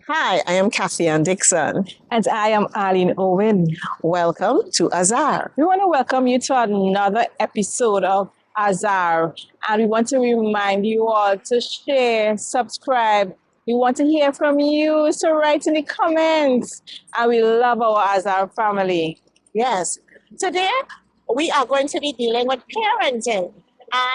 Hi, I am Kathy Ann Dixon. And I am Arlene Owen. Welcome to Azar. We want to welcome you to another episode of Azar. And we want to remind you all to share, subscribe. We want to hear from you, so write in the comments. And we love our Azar family. Yes, today we are going to be dealing with parenting.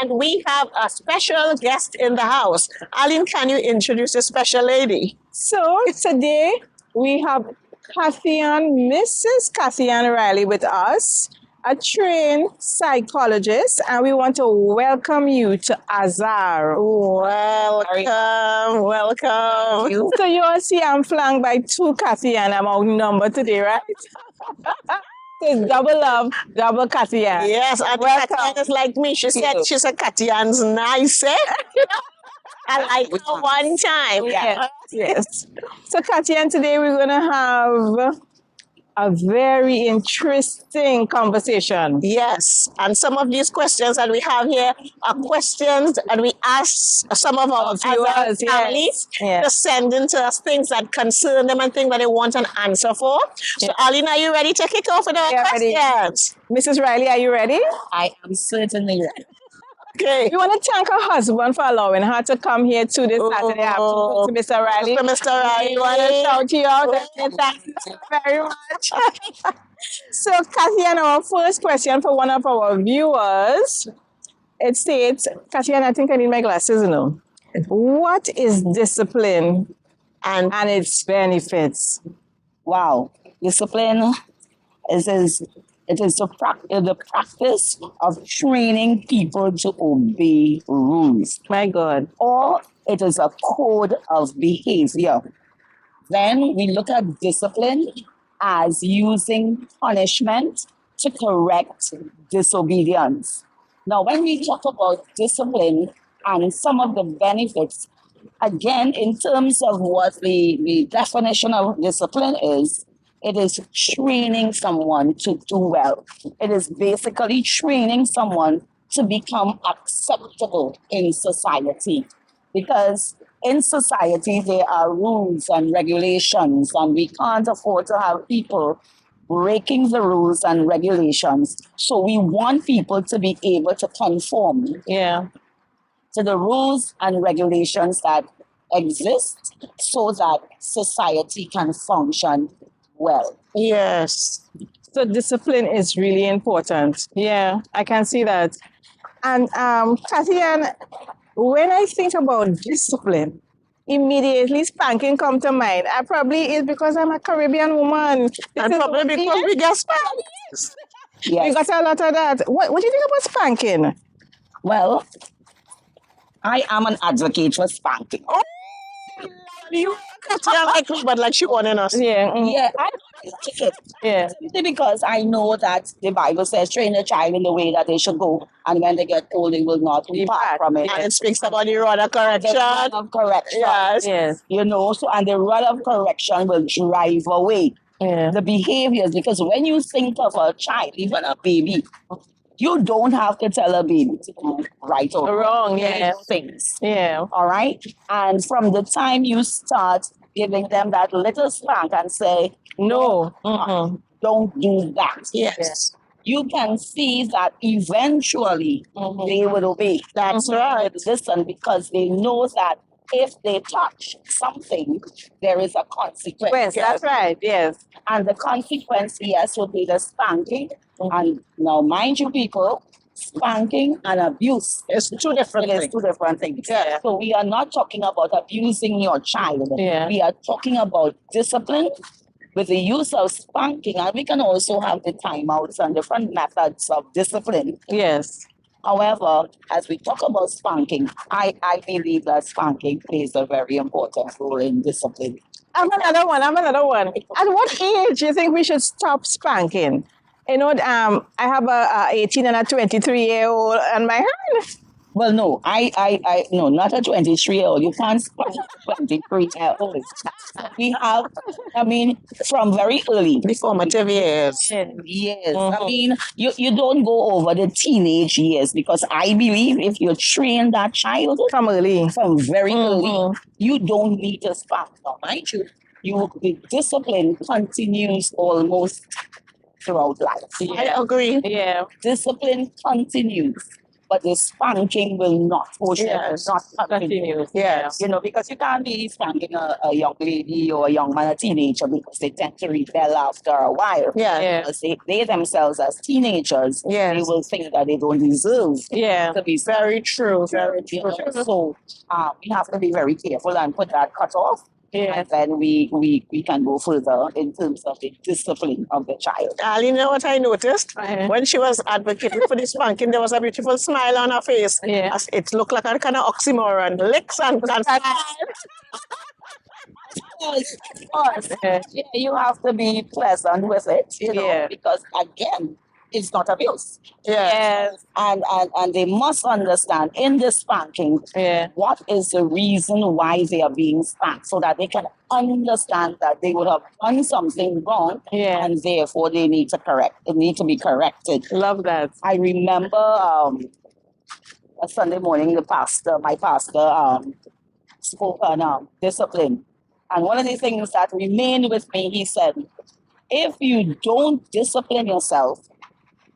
And we have a special guest in the house. Arlene, can you introduce the special lady? So today we have Mrs. Kathy Ann Riley with us, a trained psychologist, and we want to welcome you to Azar. Welcome. So you all see I'm flanked by two Kathy Ann. I'm outnumbered today, right? So it's double love, double Kathy Ann. Yes, and Welcome. Kathy Ann is like me. She said Kathy Ann's nice, eh? I like her one time. Yes. So Kathy Ann, today we're going to have a very interesting conversation. Yes, and some of these questions that we have here are questions that we ask some of our viewers, families to send in to us things that concern them and things that they want an answer for. So, Arlene, are you ready to kick off with our questions? Mrs. Riley, are you ready? I am certainly ready. Okay. We want to thank her husband for allowing her to come here to this Saturday afternoon. To Mr. Riley. Mr. Riley. We want to shout you out and thank you very much. So, Kathy Ann, our first question for one of our viewers, it states, Kathy Ann, I think I need my glasses, you know. What is discipline and its benefits? Wow. Discipline is the practice of training people to obey rules. My God. Or it is a code of behavior. Then we look at discipline as using punishment to correct disobedience. Now, when we talk about discipline and some of the benefits, again, in terms of what the definition of discipline is, it is training someone to do well. It is basically training someone to become acceptable in society. Because in society, there are rules and regulations, and we can't afford to have people breaking the rules and regulations. So we want people to be able to conform to the rules and regulations that exist so that society can function well. Yes. So discipline is really important. Yeah, I can see that. And Kathy Ann, when I think about discipline, immediately spanking come to mind. I probably is because I'm a Caribbean woman. And probably because we get spanked. Yes. We got a lot of that. What do you think about spanking? Well, I am an advocate for spanking. Oh, you like me, but like she wanting us. Yeah, I like it. Yeah. Simply because I know that the Bible says train a child in the way that they should go, and when they get old, they will not depart from it. And it speaks about the rod of correction. The rod of correction. Yes. You know, so and the rod of correction will drive away the behaviors. Because when you think of a child, even a baby, you don't have to tell a baby to do right or Wrong, things. Yeah. All right? And from the time you start giving them that little spank and say, No. don't do that. Yes. You can see that eventually they will obey. That's right. Listen, because they know that if they touch something, there is a consequence. Yes, that's right. Yes. And the consequence, yes, would be the spanking. And now, mind you, people, spanking and abuse It's two different is things. two different things. Yeah. So we are not talking about abusing your child. Yeah. We are talking about discipline with the use of spanking. And we can also have the timeouts and different methods of discipline. Yes. However, as we talk about spanking, I believe that spanking plays a very important role in discipline. I have another one. At what age do you think we should stop spanking? You know, I have a 18 and a 23-year-old on my hand. Well, no, no, not a 23-year-old. You can't spank a 23-year-old. We have, I mean, from very early. The formative years. Yes. Mhm. I mean, you don't go over the teenage years because I believe if you train that child From early. from very early, Mhm. you don't need to spank. Now, mind you, the discipline continues almost throughout life. I agree. Yeah. Discipline continues, but the spanking will not. Yes. Not continue. Yes. You know, because you can't be spanking a young lady or a young man, a teenager, because they tend to rebel after a while. Yeah. Because they themselves, as teenagers, Yes. they will think that they don't deserve Yeah. to be Very true. Very you true. know. So we have to be very careful and put that cut off. Yeah. And then we can go further in terms of the discipline of the child. Al, you know what I noticed? Uh-huh. When she was advocating for the spanking, there was a beautiful smile on her face. Yeah. As it looked like a kind of oxymoron. Licks and smile. Of course. Yeah, you have to be pleasant with it, you know, Yeah. because again, it's not abuse. Yes. And they must understand in the spanking Yeah. what is the reason why they are being spanked, so that they can understand that they would have done something wrong, Yeah. and therefore they need to be corrected. Love that. I remember a Sunday morning, my pastor spoke on discipline. And one of the things that remained with me, he said, if you don't discipline yourself,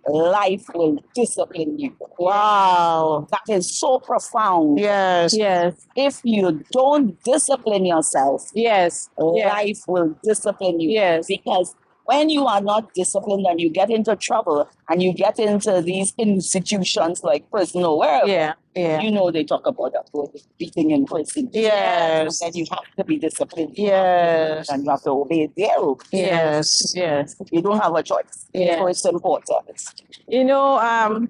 life will discipline you. Wow. That is so profound. Yes. Yes. If you don't discipline yourself, Yes. life will discipline you. Yes. Because when you are not disciplined and you get into trouble and you get into these institutions like prison or wherever, Yeah. Yeah. you know they talk about that word, beating in prison. Yes. And then you have to be disciplined. Yes. And you have to obey their rules. Yes. Yes. You don't have a choice. Yeah. So it's important. You know,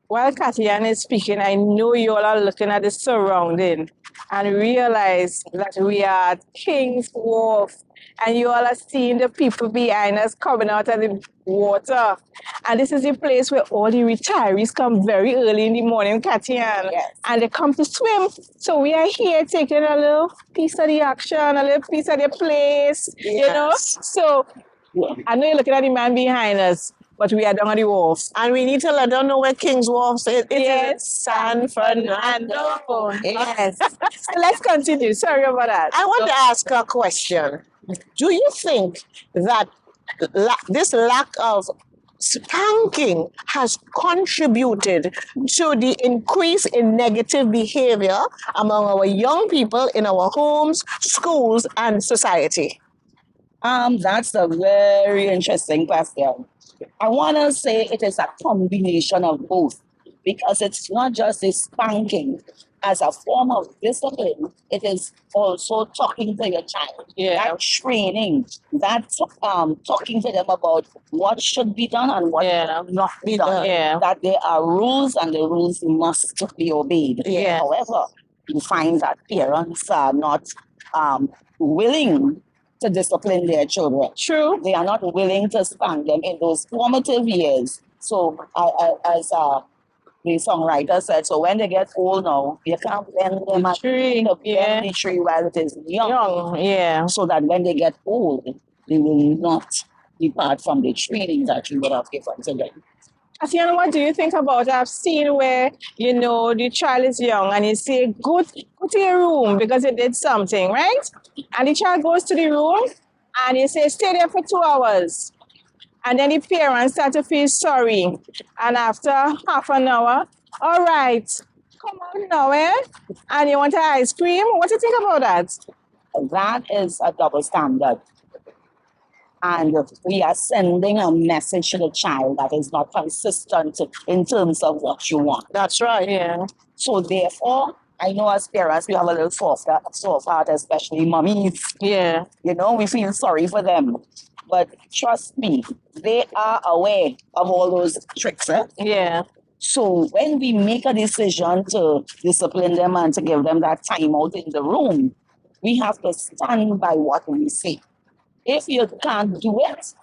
while Kathy Ann is speaking, I know you all are looking at the surrounding and realize that we are at King's Wharf, and you all are seeing the people behind us coming out of the water. And this is the place where all the retirees come very early in the morning, Kathy Ann, Yes. and they come to swim. So we are here taking a little piece of the action, a little piece of the place, you know? Yes. So I know you're looking at the man behind us, but we are down on the wharf. And we need to let them know where King's Wharf is. It Yes. is San Fernando. Yes. So let's continue. Sorry about that. I want to ask a question. Do you think that this lack of spanking has contributed to the increase in negative behavior among our young people in our homes, schools, and society? That's a very interesting question. I want to say it is a combination of both, because it's not just a spanking as a form of discipline. It is also talking to your child. Yeah. That training, that talking to them about what should be done and what should not be done. Yeah. That there are rules and the rules must be obeyed. Yeah. However, you find that parents are not willing to discipline their children. True. They are not willing to spank them in those formative years. So, as the songwriter said, so when they get old now, you can't bend them at Tree. the Yeah. bend the tree while it is young, Young. Yeah. so that when they get old, they will not depart from the training that you would have given to them. Asiana, what do you think about? I've seen where, you know, the child is young and you say, go to your room because you did something, right? And the child goes to the room and you say, stay there for 2 hours. And then the parents start to feel sorry. And after half an hour, all right, come on now, eh? And you want an ice cream? What do you think about that? That is a double standard. And we are sending a message to the child that is not consistent in terms of what you want. That's right. Yeah. So therefore, I know as parents, we have a little soft heart, especially mummies. Yeah. You know, we feel sorry for them. But trust me, they are aware of all those tricks. Yeah. So when we make a decision to discipline them and to give them that time out in the room, we have to stand by what we say. If you can't do it,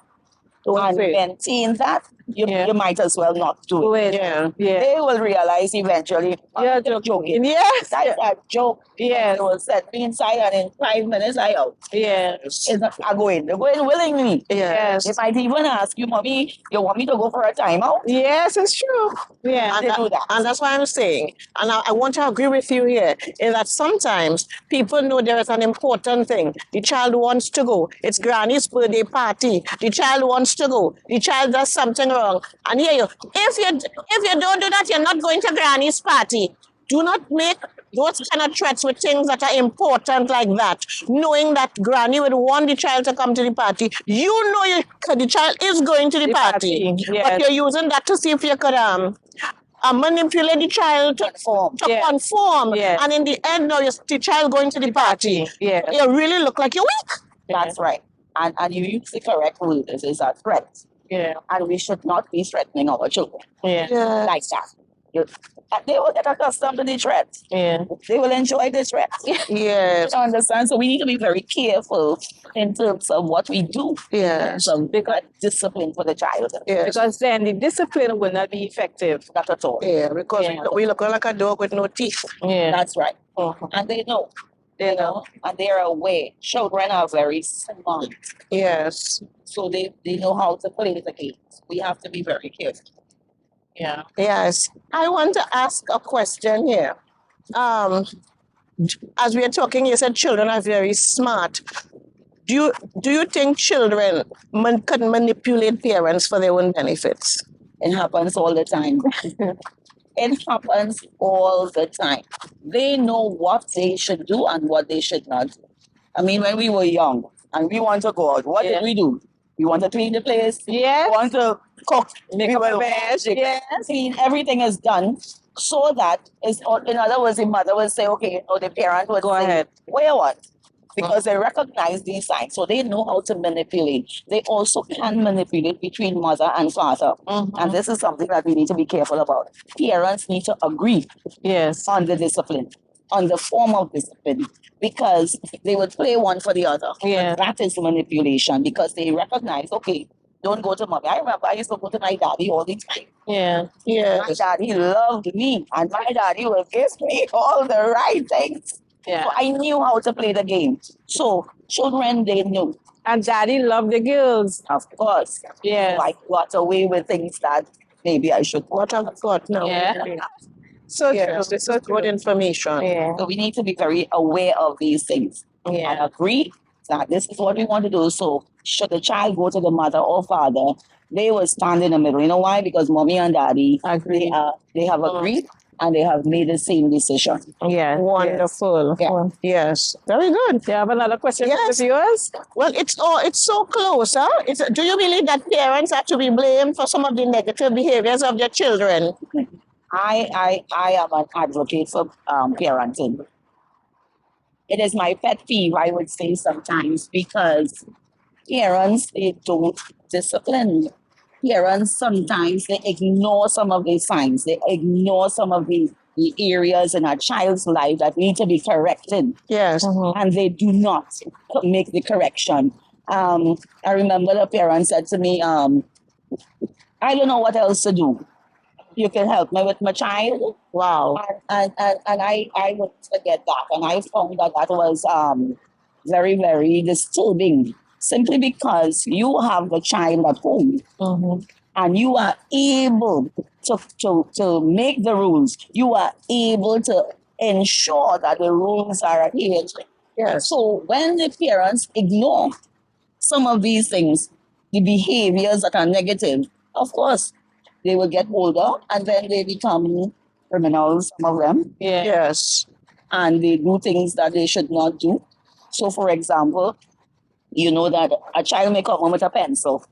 and maintain that, you might as well not do it. Yeah. They will realize eventually, You're joking. Yes. That's a joke. Yes. They will set me inside and in 5 minutes I out. Yes. I go in. They go in willingly. Yes. They might even ask you, Mommy, you want me to go for a timeout? Yes, it's true. Yeah. They do that. And that's why I'm saying, and I want to agree with you here, is that sometimes people know there is an important thing. The child wants to go. It's Granny's birthday party. The child wants to go. The child does something wrong. And here you, if you don't do that, you're not going to Granny's party. Do not make those kind of threats with things that are important like that, knowing that Granny would want the child to come to the party. You know the child is going to the party. Yes. But you're using that to see if you could manipulate the child to conform. Yes. And in the end, now the child going to the party. Yes. You really look like you're weak. That's right. And you use the correct word. This is a threat. Yeah. And we should not be threatening our children Yeah. like that. They will get accustomed to the threat. Yeah. They will enjoy the threat. Yes. You understand? So we need to be very careful in terms of what we do. Yes. So because discipline for the child. Yes. Because then the discipline will not be effective. Not at all. Yeah, because we look like a dog with no teeth. Yeah. That's right. And they know. They know. And they're aware. Children are very smart. Yes. So they know how to play the game. We have to be very careful. Yeah. Yes. I want to ask a question here. As we are talking, you said children are very smart. Do you think children can manipulate parents for their own benefits? It happens all the time. It happens all the time. They know what they should do and what they should not do. I mean, when we were young and we want to go out, what did we do? We want to clean the place. Yes. We want to cook. Make up a bed. Yes. Clean. Everything is done so that, in other words, the mother will say, okay, or the parent will Go say, ahead. where what? Because they recognize these signs. So they know how to manipulate. They also can manipulate between mother and father. And this is something that we need to be careful about. Parents need to agree on the discipline, on the form of discipline, because they would play one for the other. Yeah. That is manipulation because they recognize, okay, don't go to mommy. I remember I used to go to my daddy all the time. Yeah. My daddy loved me and my daddy will give me all the right things. Yeah. So I knew how to play the game. So children, they knew. And daddy loved the girls. Of course. Yeah. So I got away with things that maybe I should What I've got now. Yeah. So Yes, this is good information. Yeah. So we need to be very aware of these things and agree that this is what we want to do. So should the child go to the mother or father, they will stand in the middle. You know why? Because mommy and daddy, Agree. they have agreed and they have made the same decision. Yeah. Wonderful. Yeah. Yes. Very good. Do you have another question Yes. for the viewers? Well, it's so close, huh? Do you believe that parents are to be blamed for some of the negative behaviors of their children? I am an advocate for parenting. It is my pet peeve, I would say sometimes, because parents, they don't discipline. Parents, sometimes they ignore some of these signs. They ignore some of the areas in a child's life that need to be corrected. Yes. And they do not make the correction. I remember the parent said to me, I don't know what else to do. You can help me with my child. Wow. And I would forget that. And I found that was very, very disturbing. Simply because you have the child at home and you are able to make the rules. You are able to ensure that the rules are adhered. Yes. So when the parents ignore some of these things, the behaviors that are negative, of course, they will get older and then they become criminals, some of them. Yeah. Yes. And they do things that they should not do. So, for example, you know that a child may come home with a pencil.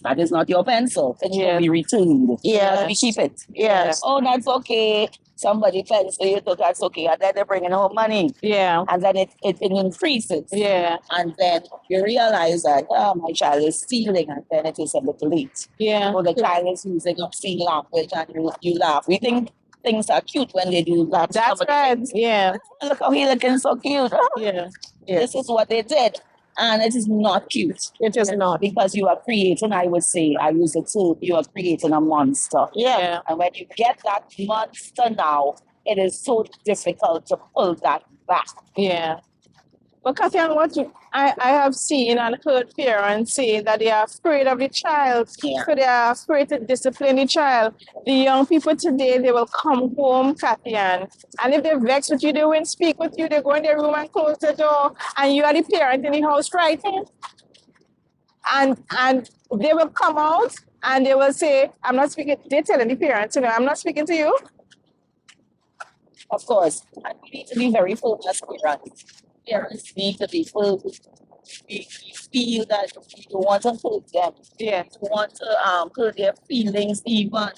That is not your pencil. It should be returned. Yes. We keep it. Yes. Oh, that's okay. Somebody pencil you took, that's okay. And then they're bringing home money. Yeah. And then it increases. Yeah. And then you realize that, oh, my child is stealing. And then it is a little late. Yeah. So the child is using obscene language and you laugh. We think things are cute when they do that. That's Somebody right. thinks, Yeah. look how he looking so cute. Yeah. This is what they did. And it is not cute. It is not. Because you are creating, I would say, I use the term, you are creating a monster. Yeah. And when you get that monster now, it is so difficult to pull that back. Yeah. But Kathy, and I have seen and heard parents say that they are afraid of the child, Yeah. so they are afraid to discipline the child. The young people today, they will come home, Kathy, and if they vex with you, they won't speak with you. They go in their room and close the door, and you are the parent in the house writing. And they will come out and they will say, I'm not speaking. They're telling the parents, I'm not speaking to you. Of course, and we need to be very focused as parents. Parents need to be focused. We feel that we don't want to hurt them. Yeah. We want to hurt their feelings even.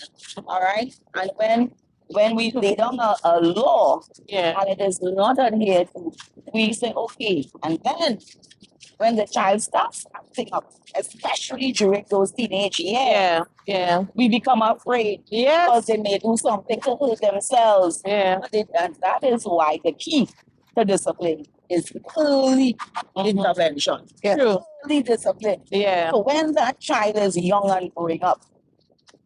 All right? And when we lay down a law and it is not adhered to, we say, okay. And then when the child starts acting up, especially during those teenage years, we become afraid because they may do something to hurt themselves. Yeah. And that is why the key to discipline is early intervention. True. Early discipline. Yeah. So when that child is young and growing up,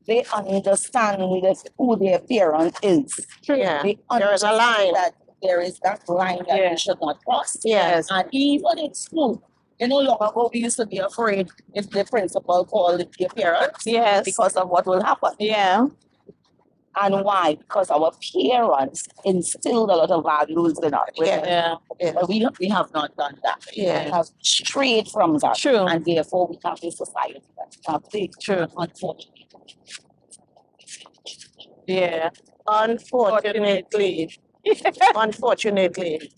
they understand who their parent is. True. Yeah. They There is a line. that there is that line that they should not cross. Yes. And even in school, long ago we used to be afraid if the principal called their parents because of what will happen. Yeah. And why? Because our parents instilled a lot of values in us. But we have not done that. Yeah. We have strayed from that. True. And therefore we have this society that we have today. True. Unfortunately. Yeah. Unfortunately. Unfortunately.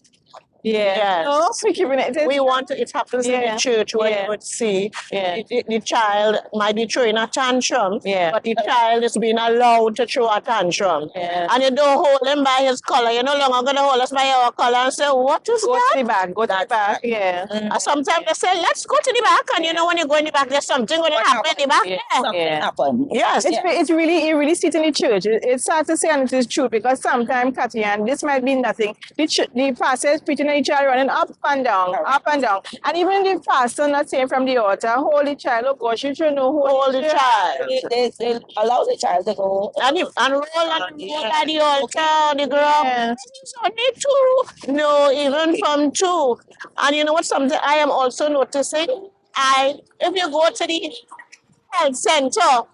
Yeah. Yes. No, We want to, it happens in the church where you would see the child might be throwing a tantrum, but the child is being allowed to throw a tantrum. And you don't hold him by his collar. You're no longer going to hold us by our collar and say, what is go that? To the back. Go to the back. Yeah. Sometimes they say, let's go to the back. And when you go in the back, there's something going to happen in the back. Something happen. Yes. It really sits in the church. It's sad to say, and it is true, because sometimes, Kathy, and this might be nothing, the pastor is preaching and the child running up and down. And even the pastor not saying from the altar, hold the child, oh gosh, you should know hold the child. They allow the child to go and roll at the altar on the ground. It's only two. No, even from two. And you know what? Something I am also noticing. If you go to the health center,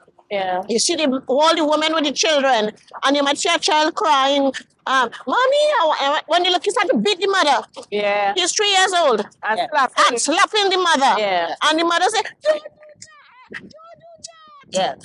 you see all the women with the children, and you might see a child crying. Mommy, when you look, he's trying to beat the mother. Yeah. He's 3 years old. And slapping the mother. Yeah. And the mother says, don't do that.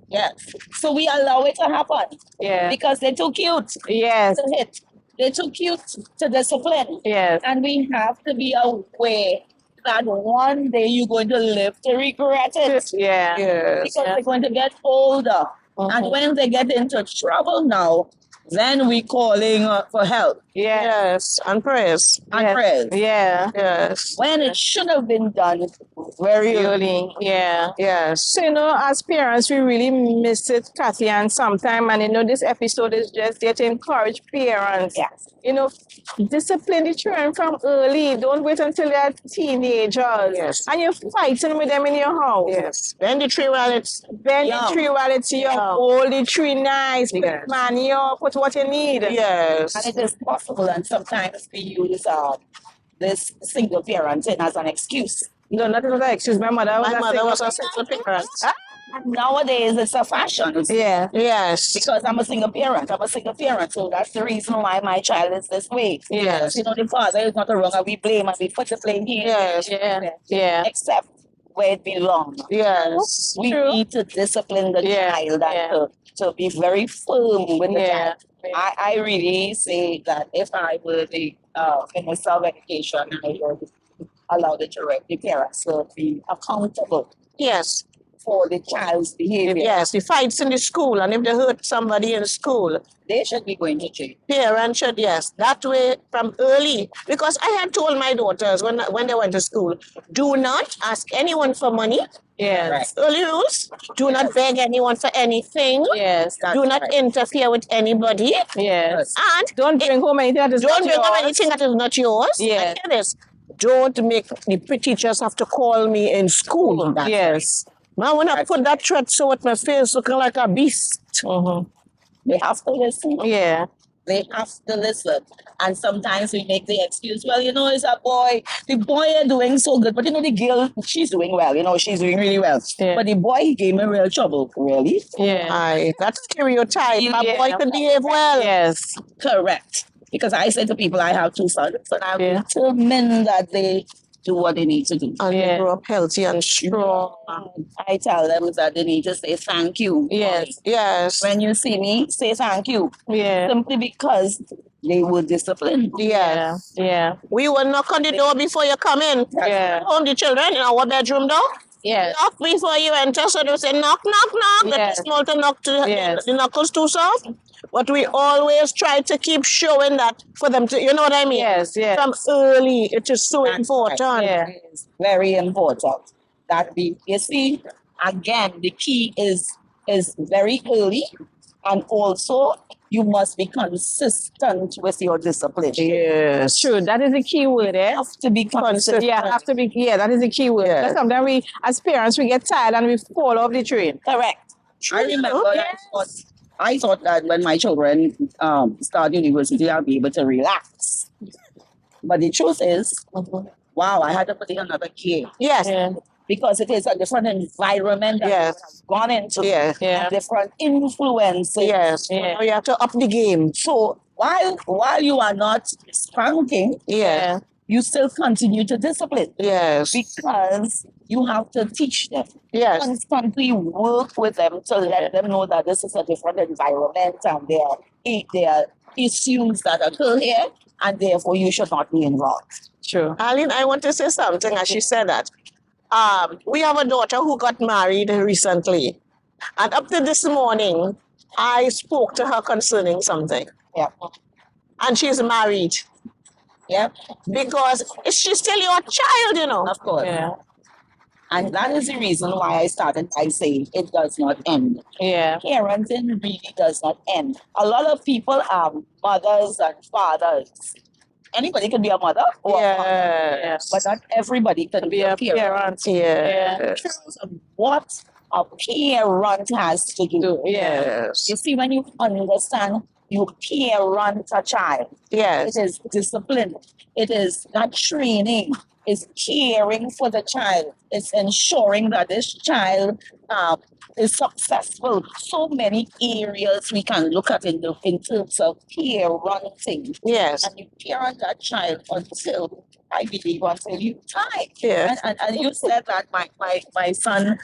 Yes. So we allow it to happen. Yeah. Because they're too cute. Yes. To hit. They're too cute to discipline. Yes. And we have to be aware that one day you're going to live to regret it. Yeah. Yes. Because they're going to get older. And when they get into trouble now, then we calling for help. Yes. And prayers. And prayers. Yeah. Yes. When it should have been done very early. Yeah. Yes. So, as parents, we really miss it, Kathy, and sometime, and this episode is just there to encourage parents. Yes. Discipline the children from early. Don't wait until they're teenagers. Yes. And you're fighting with them in your house. Yes. Bend the tree while it's Bend the tree while it's young. Hold the tree nice. Put money up. Put what you need. Yes. And it is possible, and sometimes we use this single parenting as an excuse. No, not as an excuse. My mother was a single parent. Nowadays, it's a fashion. Yeah. Yes. Because I'm a single parent. So that's the reason why my child is this way. Yes. The father is not wrong, and we blame, and we put the blame here. Yes. Yeah. Except where it belongs. Yes. We need to discipline the child and to be very firm with the child. I really say that if I were the Minister of Education, I would allow the parents to be accountable. Yes. For the child's behavior. Yes, the fights in the school, and if they hurt somebody in school, they should be going to jail. Parents should, that way from early. Because I had told my daughters when they went to school, do not ask anyone for money. Yes. Right. Early rules. Do not beg anyone for anything. Yes. Do not interfere with anybody. Yes. And don't bring home anything that is not yours. Don't bring home anything that is not yours. Yes. And hear this. don't make the teachers have to call me in school. That's Yes. Man, when I put that threat so with my face looking like a beast. They have to listen. Yeah. They have to listen. And sometimes we make the excuse, well, it's a boy. The boy is doing so good. But the girl, she's doing well. She's doing really well. Yeah. But the boy, he gave me real trouble. Really? Yeah. Aye, that's stereotype. A Yeah. boy can behave well. Yes. Correct. Because I say to people, I have 2 sons, and I'm Yeah. determined that they do what they need to do. And Yeah. they grow up healthy and strong. I tell them that they need to say thank you. Yes. Yes. When you see me, say thank you. Yeah. Simply because they were disciplined. Yeah. Yeah. We will knock on the door before you come in. Yeah. Home the children in our bedroom door. Yes. Knock before you enter. So they say knock, knock, knock. Yes. That small to knock to Yes. the knuckles too soft. But we always try to keep showing that for them to, you know what I mean? Yes. Yes. From early, it is so That's important. right. Yeah. It is very important that you see, again, the key is very early, and also you must be consistent with your discipline. Yes. True. That is the key word, eh? You have to be consistent. Yeah, have to be. Yeah, that is the key word. Yeah. Because sometimes we, as parents, we get tired and we fall off the train. Correct. I remember that I thought that when my children start university, I'll be able to relax. But the truth is, wow, I had to put in another gear. Yes. Yeah. Because it is a different environment that Yes. you have gone into. Yeah. Yeah. Different influences. Yes. Yeah. Now you have to up the game. So while you are not spanking, Yeah. you still continue to discipline Yes. because you have to teach them. Yes. Constantly work with them to let them know that this is a different environment and there are issues that occur here, and therefore you should not be involved. True. Arlene, I want to say something as she said that. We have a daughter who got married recently. And up to this morning, I spoke to her concerning something. Yeah. And she's married. Yeah, Because she's still your child. of course. Yeah. And that is the reason why I started by saying it does not end. Yeah. Parenting really does not end. A lot of people are mothers and fathers. Anybody can be a mother or a father, Yes. but not everybody can be a parent. Parent. Yes. In terms of what a parent has to do. Yes. You see, when you understand you parent a child, Yes. it is discipline. It is not training. It's caring for the child. It's ensuring that this child is successful. So many areas we can look at in terms of parenting. Yes. And you parent that child until, I believe, until you die. Yes. And you said that my son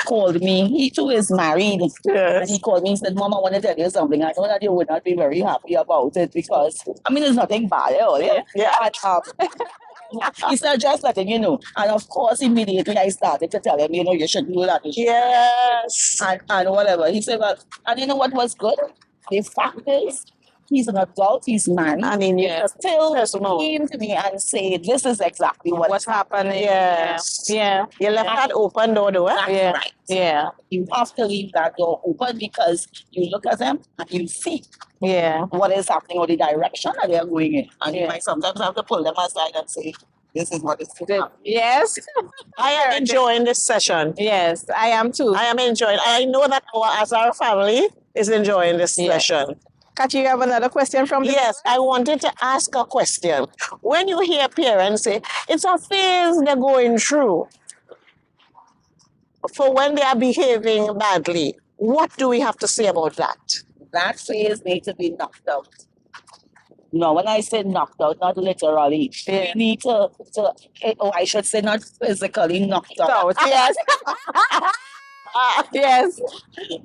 called me. He too is married. And Yes. he called me and said, Mom, I want to tell you something. I know that you would not be very happy about it because, there's nothing bad. Yeah. But, he said, just letting you know. And of course, immediately I started to tell him, you should do that. You should Yes. and whatever. He said, well, and you know what was good? The fact is, he's an adult, he's married. And he Yeah. Still Testimony. came to me and said, this is exactly What's happening? Yes. Yeah. You left that open door, though. That's Yeah. right. Yeah. You have to leave that door open because you look at them and you see Yeah. what is happening or the direction that they are going in. And you Yeah. might sometimes have to pull them aside and say, this is what is happening. Yes. I am enjoying this session. Yes. I am too. I am enjoying. I know that our Azar family is enjoying this Yeah. session. Kathy, you have another question from the Yes, I wanted to ask a question. When you hear parents say it's a phase they're going through for when they are behaving badly, what do we have to say about that? That phase needs to be knocked out. No, when I say knocked out, not literally. Yeah. We need to I should say not physically knocked out. Out. Yes. Yes.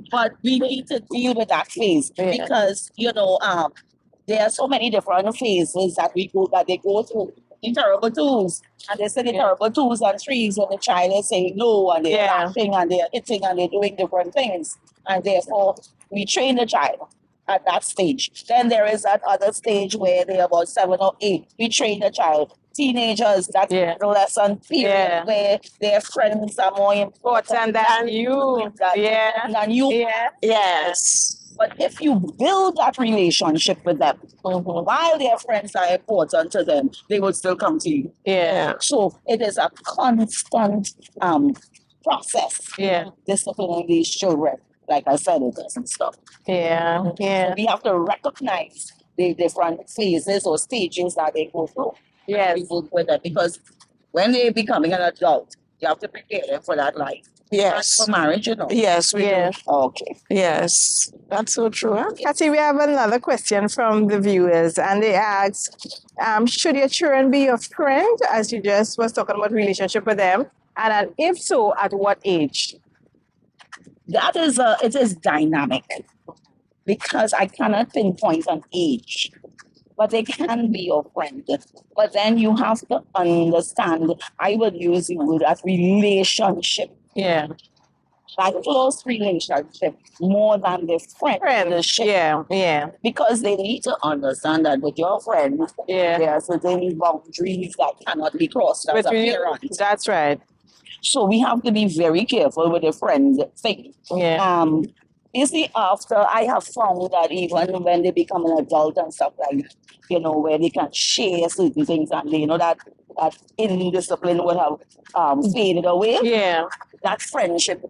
But we need to deal with that phase Yeah. because there are so many different phases that they go through. The terrible twos, and they say the terrible twos and threes when the child is saying no and they're Yeah. laughing and they're hitting and they're doing different things, and therefore we train the child at that stage. Then there is that other stage where they're about 7 or 8. We train the child. Teenagers, that's Yeah. adolescent period Yeah. where their friends are more important Important than you. than Yeah. than you. Yeah. Yes. But if you build that relationship with them, while their friends are important to them, they will still come to you. Yeah. So it is a constant process. Yeah. Disciplining these children. Like I said, it doesn't stop. Yeah. Yeah. So we have to recognize the different phases or stages that they go through. Yes. We work with them because when they're becoming an adult, you have to prepare them for that life. Yes. For marriage, you know. Yes, we do. Okay. Yes. That's so true. Huh? Kathy, we have another question from the viewers, and they ask, should your children be your friend, as you just was talking about relationship with them, and if so, at what age? That is it is dynamic because I cannot pinpoint an age, but they can be your friend. But then you have to understand, I would use the word as relationship. Yeah. That close relationship more than the friendship. Yeah. Yeah. Because they need to understand that with your friend, there are certain boundaries that cannot be crossed as a parent. That's right. So we have to be very careful with the friend thing. Yeah. You see, after I have found that even when they become an adult and stuff like that, you know, where they can share certain things and they know that indiscipline would have faded away. Yeah. That friendship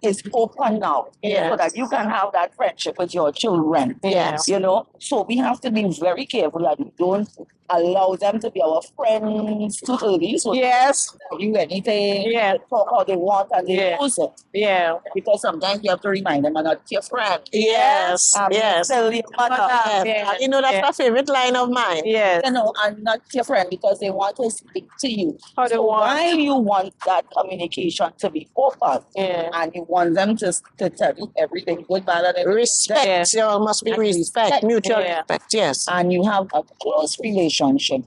is open now. Yeah. So that you can have that friendship with your children. Yes. You know, so we have to be very careful that we don't allow them to be our friends too early. So Yes. you anything, Yeah. talk how they want and they use it. Yeah. Because sometimes you have to remind them, I'm not your friend. Yes. Yes. Tell your mother. Yes. You know, that's my favorite line of mine. Yes. You know, I'm not your friend because they want to speak to you. How they So want. while you want that communication to be open, and you want them to tell you everything good, bad, and everything, Respect. There must be respect, mutual respect. Yes. and you have a close relationship.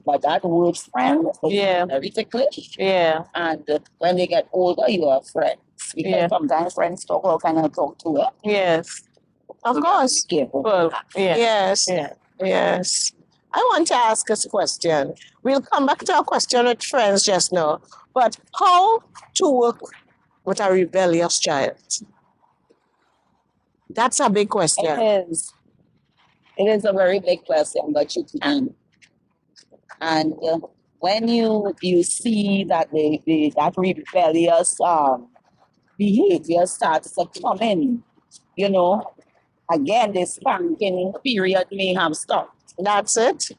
But that word friend is very ticklish. Yeah. And when they get older, you are friends. Because sometimes friends talk all kind of talk to it. Yes. Of course. Careful. Well, Yes. Yeah. Yes. I want to ask us a question. We'll come back to our question with friends just now. But how to work with a rebellious child? That's a big question. It is. It is a very big question, but you can. And when you see that that rebellious behavior starts to come in, you know, again, the spanking period may have stopped. That's it.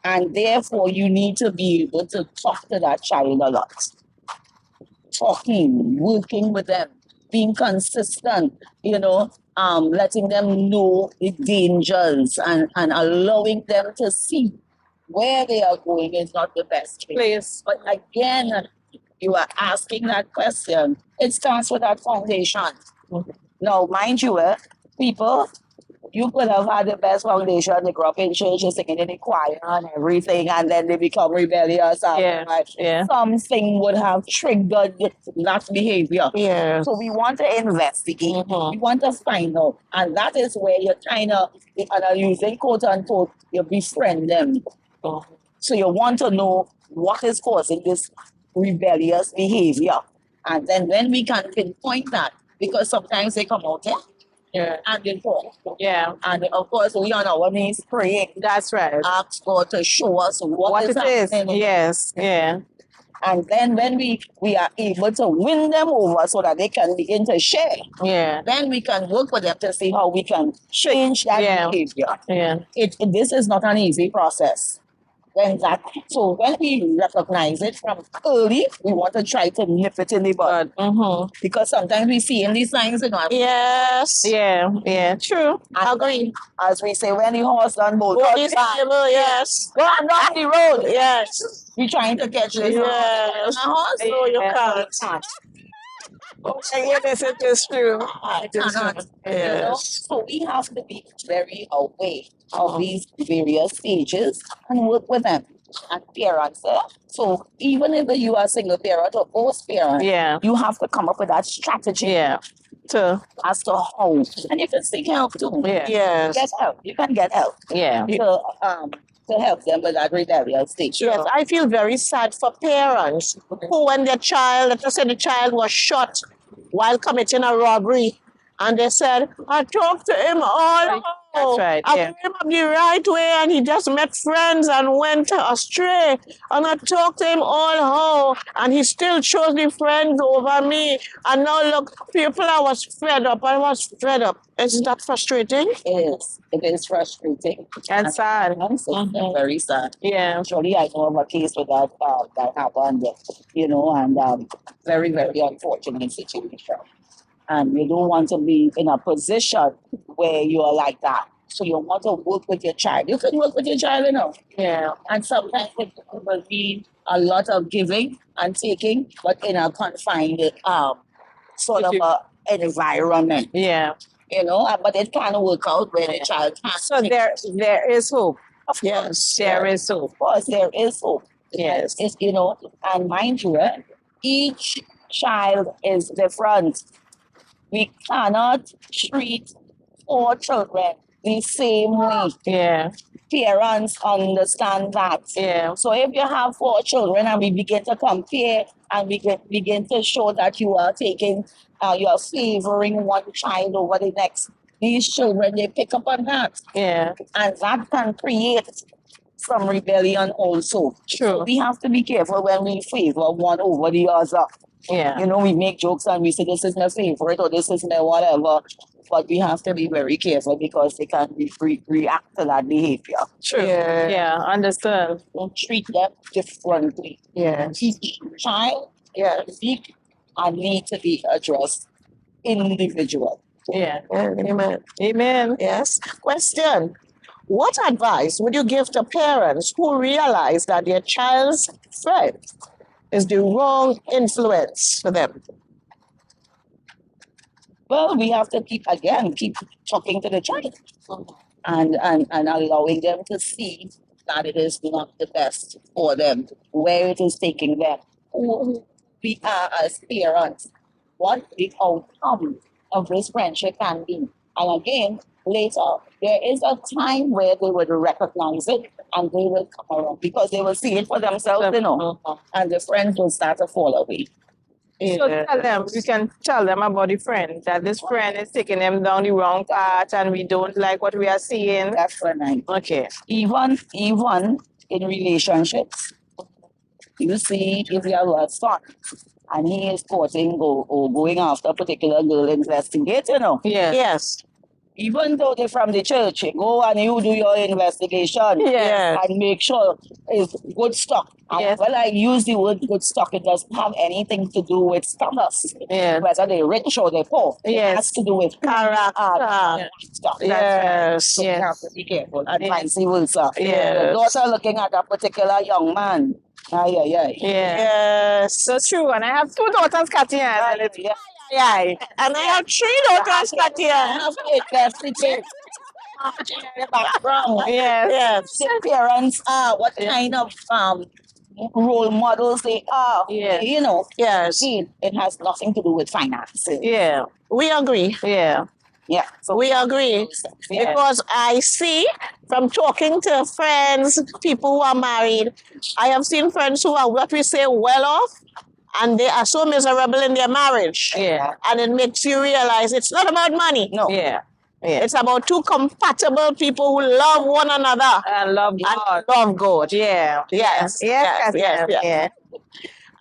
And therefore, you need to be able to talk to that child a lot. Talking, working with them, being consistent, you know, letting them know the dangers and allowing them to see where they are going is not the best place. But again, you are asking that question. It starts with that foundation. Now, mind you, people, you could have had the best foundation. They grew up in church, singing in the choir and everything, and then they become rebellious. Something would have triggered that behavior. Yeah. So we want to investigate. We want to find out. And that is where you're kind of, using quote unquote, you befriend them. So you want to know what is causing this rebellious behavior. And then when we can pinpoint that, because sometimes they come out and they talk. Yeah. And of course, we on our knees praying. That's right. Ask God to show us what is it is. happening. Yes. Yeah. And then when we are able to win them over so that they can begin to share, then we can work with them to see how we can change that behavior. Yeah. This is not an easy process. So when we recognize it from early, we want to try to nip it in the bud. Because sometimes we see in these signs, you know. Yes. Yeah. Yeah. True. Agree. As we say, when the horse done bolt, yes. go on down the road. Yes. You're trying to catch this horse. No, you can't. Yes, it is true. Yes. So we have to be very aware of these various stages and work with them. And parents, so even if you are a single parent or both parent, you have to come up with that strategy as to how. And you can seek help too. Yes. Get help. You can get help. To help them with that rebellious stage. Yes, I feel very sad for parents who, when their child, let us say the child was shot while committing a robbery, And they said, I talked to him all. That's right, I yeah. took him up the right way and he just met friends and went astray. And I talked to him all how. And he still chose the friends over me. And now look, people, I was fed up. I was fed up. Isn't that frustrating? It is. It is frustrating. And sad. It's very sad. Yeah. Actually, I know of a case with that happened, and very, very unfortunate situation. And you don't want to be in a position where you're like that. So you want to work with your child. You can work with your child, Yeah. And sometimes it will be a lot of giving and taking, but in a confined sort of a environment. Yeah. But it can work out when a child can't. So there is hope. Yes. There is hope. Of course, there is hope. Yes. And mind you, each child is different. We cannot treat all children the same way. Yeah. Parents understand that. Yeah. So if you have 4 children and we begin to compare and we begin to show that you are you are favoring one child over the next, these children, they pick up on that. Yeah. And that can create some rebellion also. True. So we have to be careful when we favor one over the other. Yeah. We make jokes and we say this is my favorite or this is my whatever. But we have to be very careful because they can react to that behavior. True. Yeah. Understood. Don't treat them differently. Yeah. Each child is unique and need to be addressed individually. Yeah. Amen. Amen. Yes. Question. What advice would you give to parents who realize that their child's friend is the wrong influence for them? Well, we have to keep talking to the child and allowing them to see that it is not the best for them, where it is taking them, who we are as parents, what the outcome of this friendship can be. And again, later, there is a time where they would recognize it and they will come around because they will see it for themselves, and the friends will start to fall away. So you can tell them about the friend, that this friend is taking them down the wrong path and we don't like what we are seeing. That's right. Okay. Even in relationships, you see, if you have a son and he is courting or going after a particular girl, investigate, Yeah. Yes. Even though they're from the church, go and you do your investigation and make sure it's good stock. And when I use the word good stock, it doesn't have anything to do with status, whether they're rich or they're poor. It has to do with character. Stock. Yes. So you have to be careful. And vice versa. Yes. The daughter looking at a particular young man. Yes. So true. And I have 2 daughters, Kathy Ann. And I have 3 daughters, Kathy Ann. I have to investigate. Background. Yes. The parents are, what kind of role models they are. Yes. It has nothing to do with finances. Yeah. We agree. Yeah. Yeah. So we agree. Because I see from talking to friends, people who are married, I have seen friends who are what we say well off, and they are so miserable in their marriage. Yeah. And it makes you realize it's not about money. No. Yeah. It's about 2 compatible people who love one another And love God. and love God. Yeah. Yes. Yeah.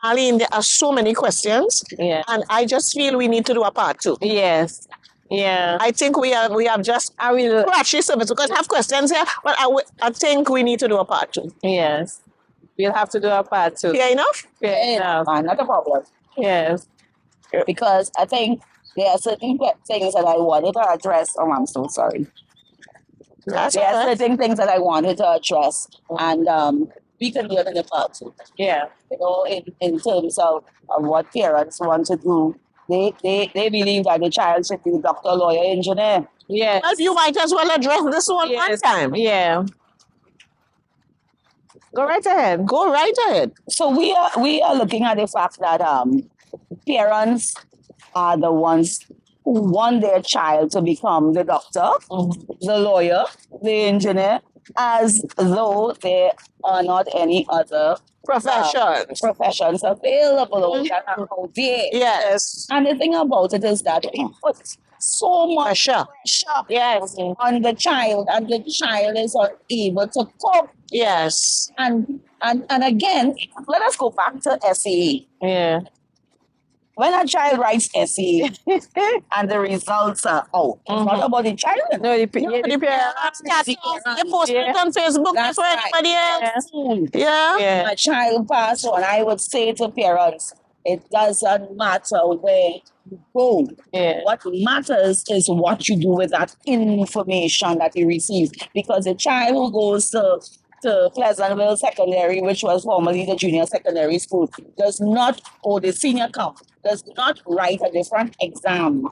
Arlene, there are so many questions, Yeah. and I just feel we need to do a part 2. Yes. Yeah. I think we have just scratched the surface because I have questions here, but I think we need to do a part 2. Yes. We'll have to do a part 2. Fair enough? Fair enough. Not a problem. Yes. Because I think there are certain things that I wanted to address. Oh, I'm so sorry. There are certain things that I wanted to address, and we can do it in the part 2. Yeah. In terms of what parents want to do, they believe that the child should be doctor, lawyer, engineer. Yes. Well, you might as well address this one time. Yeah. Go right ahead. Go right ahead. So we are looking at the fact that parents are the ones who want their child to become the doctor, the lawyer, the engineer, as though there are not any other professions available that are out there. Yes. And the thing about it is that so much Pressure. pressure Yes. on the child, and the child is unable to cope. Yes. And again, let us go back to SAE. Yeah. When a child writes SAE and the results are out, it's not about the child. No, the The parents cut The off. parents. They post it on Facebook That's before right. anybody else. Yeah. Yeah. A child pass on, I would say to parents, it doesn't matter where you go. Yeah. What matters is what you do with that information that you receive. Because a child who goes to Pleasantville Secondary, which was formerly the junior secondary school, does not, or the senior camp, does not write a different exam.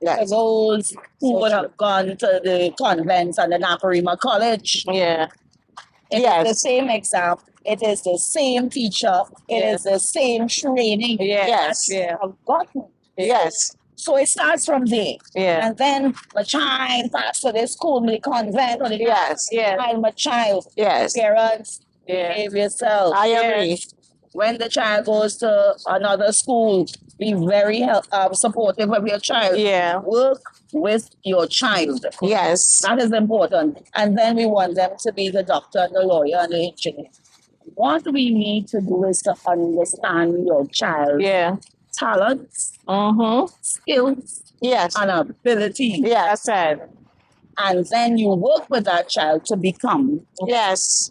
For those who would have gone to the convents and the Naparima College. Yeah. It is the same exam. It is the same teacher. It is the same training. Yes. That you have gotten. Yes. So it starts from there. Yeah. And then my child passed to the school, the convent, or the Yes. and my child. Yes. Parents, Yeah. behave yourself. I agree. When the child goes to another school, be very supportive of your child. Yeah. Work with your child. Yes. That is important. And then we want them to be the doctor and the lawyer and the engineer. What we need to do is to understand your child's Yeah. talents, Mm-hmm. skills, Yes. and ability. That's right. And then you work with that child to become. Yes.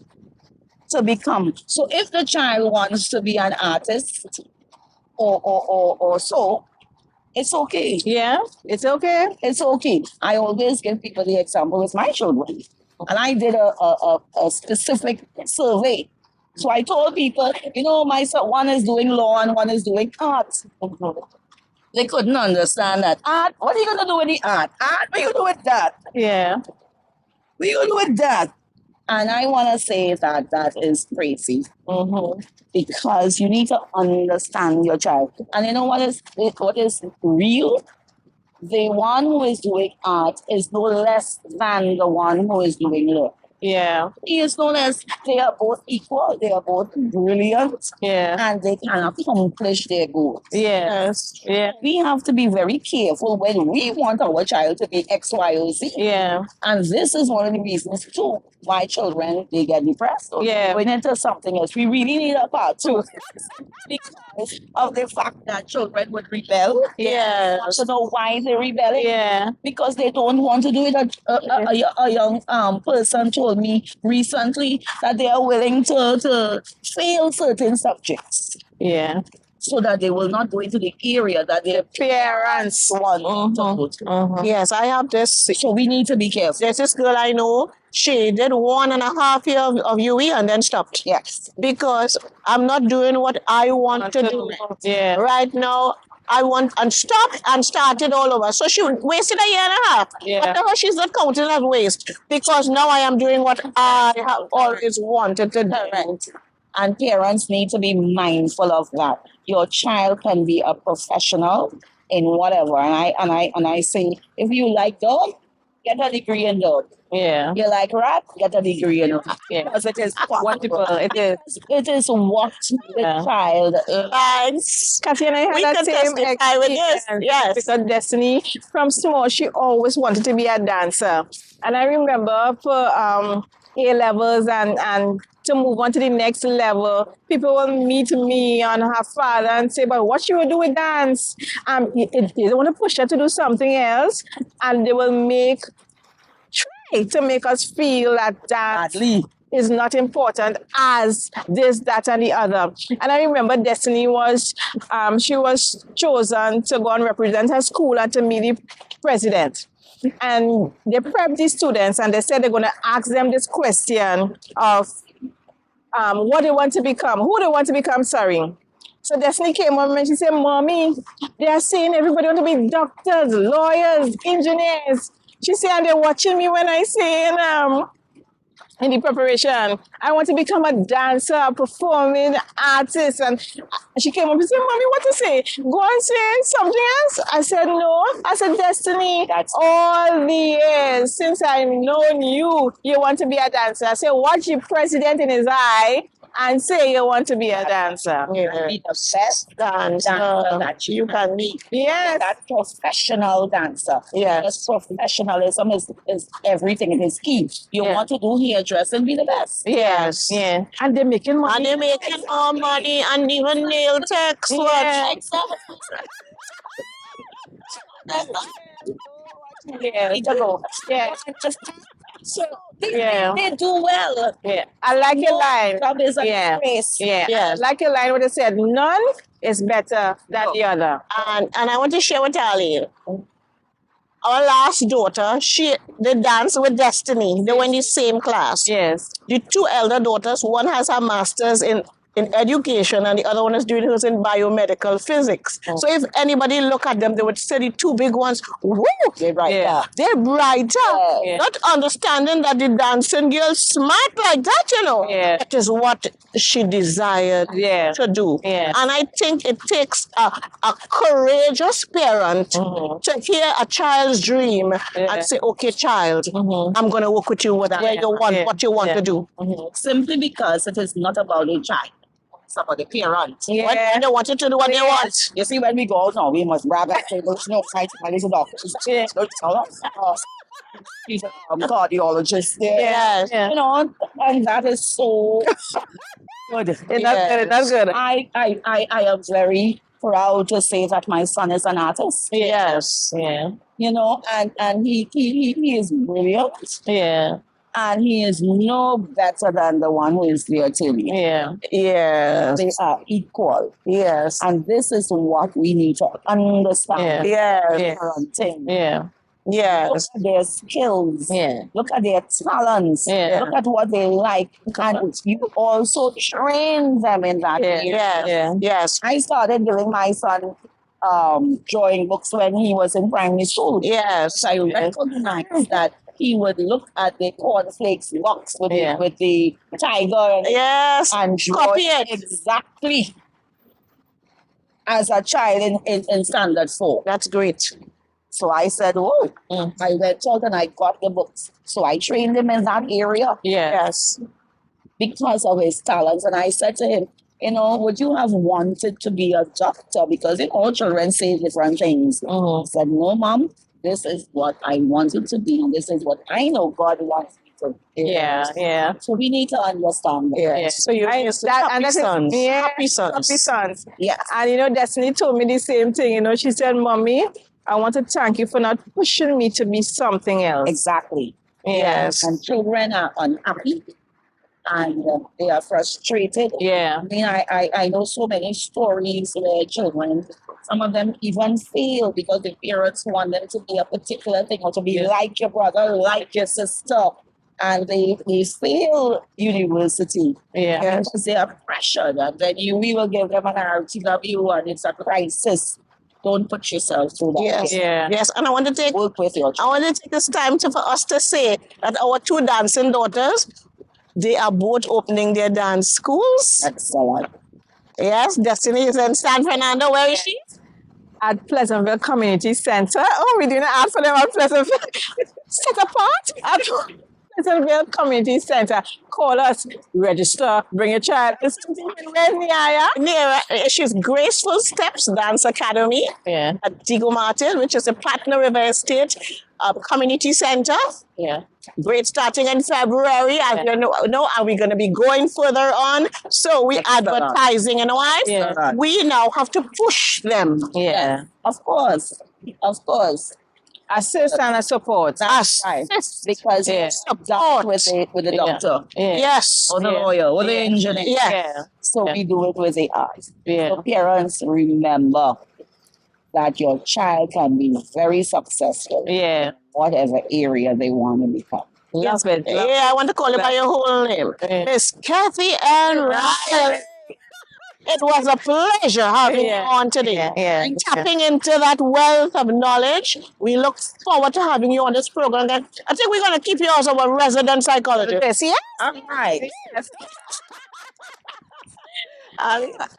So if the child wants to be an artist or so, it's okay. Yeah. It's okay. It's okay. I always give people the example with my children. And I did a specific survey. So I told people, my son, one is doing law and one is doing art. They couldn't understand that. Art, what are you going to do with the art? Art, what are you going to do with that? Yeah. What are you going to do with that? And I want to say that is crazy. Mm-hmm. Because you need to understand your child. And you know what is real? The one who is doing art is no less than the one who is doing law. Yeah. He is no less. They are both equal. They are both brilliant. Yeah. And they can accomplish their goals. Yes. Yeah. We have to be very careful when we want our child to be X, Y, or Z. Yeah. And this is one of the reasons too why children they get depressed. Yeah. Going into something else. We really need a part two. Because of the fact that children would rebel. Yeah. Want to know why they're rebelling? Yeah. Because they don't want to do it. A young person told me recently that they are willing to fail certain subjects Yeah. so that they will not go into the area that their parents want to go to. Mm-hmm. Yes, I have this. So we need to be careful. There's this girl I know. She did 1.5 years of UE and then stopped. Yes. Because I'm not doing what I want to do. Yeah. Right now, I want and stopped and started all over. So she wasted 1.5 years. Yeah. But to her, she's not counted as waste because now I am doing what I have always wanted to do. Correct. And parents need to be mindful of that. Your child can be a professional in whatever. And I say, if you like dog, get a degree in dog. Yeah. You like rat, get a degree in rat. Yeah. Because it is Wonderful. It is. It is what Yeah. the child Thanks. Kathy and I had We that can same testify with this. experience. Yes. Because Destiny, from small, she always wanted to be a dancer. And I remember for A-levels and to move on to the next level, people will meet me and her father and say, but what she will do with dance? They want to push her to do something else. And they will try to make us feel that dance is not important as this, that, and the other. And I remember Destiny she was chosen to go and represent her school and to meet the president. And they prepped the students and they said they're going to ask them this question of what they want to become, who they want to become, sorry. So Destiny came up and she said, Mommy, they are saying everybody want to be doctors, lawyers, engineers. She said, and they're watching me when I say in the preparation, I want to become a dancer, a performing artist. And she came up and said, Mommy, what to say? Go and say something else. I said, no. I said, Destiny, that's all the years since I've known you, you want to be a dancer. I said, watch the president in his eye and say you want to be a dancer. Yeah. Be the best Dancer dancer that you can be. Yes. That professional dancer. Yes. Because professionalism is everything. It is key. You Yeah. want to do hairdressing, be the best. Yes. Yeah. And they're making money. And they're making more money and even nail techs. Yeah. Exactly. Yeah. Yeah. So Yeah. they do well. Yeah. I like your line. Job is a Yeah. grace. Yeah. Yes. I like your line where they said none is better than the other. And I want to share with Ali. Our last daughter, they dance with Destiny. They were in the same class. Yes. The two elder daughters, one has her master's in education and the other one is doing hers in biomedical physics. So if anybody look at them, they would say the two big ones, woo, They're right Yeah. they're brighter. Yeah. Not understanding that the dancing girl smart like that, you know. Yeah. That is what she desired Yeah. to do. Yeah. And I think it takes a courageous parent to hear a child's dream and say, okay, child, I'm going to work with you with where you want, what you want to do. Simply because it is not about the child. It's about the parent. When they wanted to do what they want. You see, when we go out now, we must brag and say, there's no fight, my little doctor. He's a cardiologist there. Yes. Yeah. You know, and that is so good. That's good. That's good. I am very proud to say that my son is an artist. Yes. Yeah. You know, and he is brilliant. Yeah. And he is no better than the one who is there till you. Yeah. Yes. They are equal. Yes. And this is what we need to understand. Yes. Yeah. Parenting. Yeah. Look Yes. at their skills. Yeah. Look at their talents. Yeah. Look at what they like. And you also train them in that area. Yes. Yeah. Yes. I started giving my son drawing books when he was in primary school. Yes. I recognized that he would look at the cornflakes box with, Yeah. with the tiger Yes. and draw Copy it. exactly as a child in standard 4. That's great. So I said, oh, I went out and I got the books. So I trained him in that area Yeah. Yes. because of his talents. And I said to him, you know, would you have wanted to be a doctor? Because, you know, children say different things. I said, no, Mom, this is what I wanted to be. And this is what I know God wants me to be. Yeah. Yeah. So we need to understand that. Yes. So you That's happy it. sons. Yeah. Happy sons. Happy sons. Yes. And you know, Destiny told me the same thing. You know, she said, Mommy, I want to thank you for not pushing me to be something else. Exactly. Yes. And children are unhappy and they are frustrated. Yeah. I mean, I know so many stories where children, some of them even fail because the parents want them to be a particular thing or to be like your brother, like your sister. And they fail university Yeah. because they are pressured. And then we will give them an RTW and it's a crisis. Don't put yourself through that. Yes. Yeah. Yes. And I want to take Work with your I children. want to take this time for us to say that our two dancing daughters, they are both opening their dance schools. Excellent. Yes, Destiny is in San Fernando. Where is she? At Pleasantville Community Center. Oh, we didn't ask for them at Pleasantville. Set apart at Pleasantville Community Center. Call us, register, bring your child. It's Near, she's Graceful Steps Dance Academy Yeah. at Diego Martin, which is a Partner River Estate Community Center. Yeah. Great, starting in February. As you know, and we're going to be going further on. So we advertising, and why? Yeah. We now have to push them. Yeah. Of course. Of course. Assist and support. That's right. Because Yeah. support with the doctor Yeah. Yes. or the lawyer or the engineer. Yeah. Yeah. So we do it with the art. Yeah. So parents, remember that your child can be very successful Yeah. in whatever area they want to become. Love it. Yeah, I want to call you by your whole name. Yeah. Miss Kathy Ann Riley. It was a pleasure having you on today. Yeah. Tapping into that wealth of knowledge. We look forward to having you on this program. And I think we're going to keep you as our resident psychologist. Yeah? All right.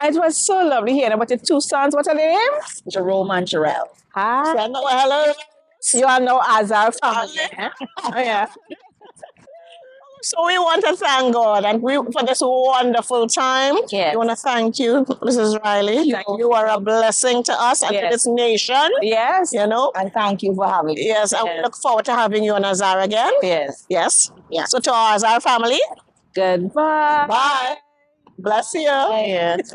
It was so lovely hearing about your two sons. What are their names? Jerome and Jarrell. Hi. Hello. You are now Azar family. Yeah. So we want to thank God and for this wonderful time. Yes. We want to thank you, Mrs. Riley. You are a blessing to us and to this nation. Yes. You know? And thank you for having me. Yes, and we look forward to having you on Azar again. Yes. Yes. Yeah. So to our Azar family, Goodbye. bye. Bless you. Yes.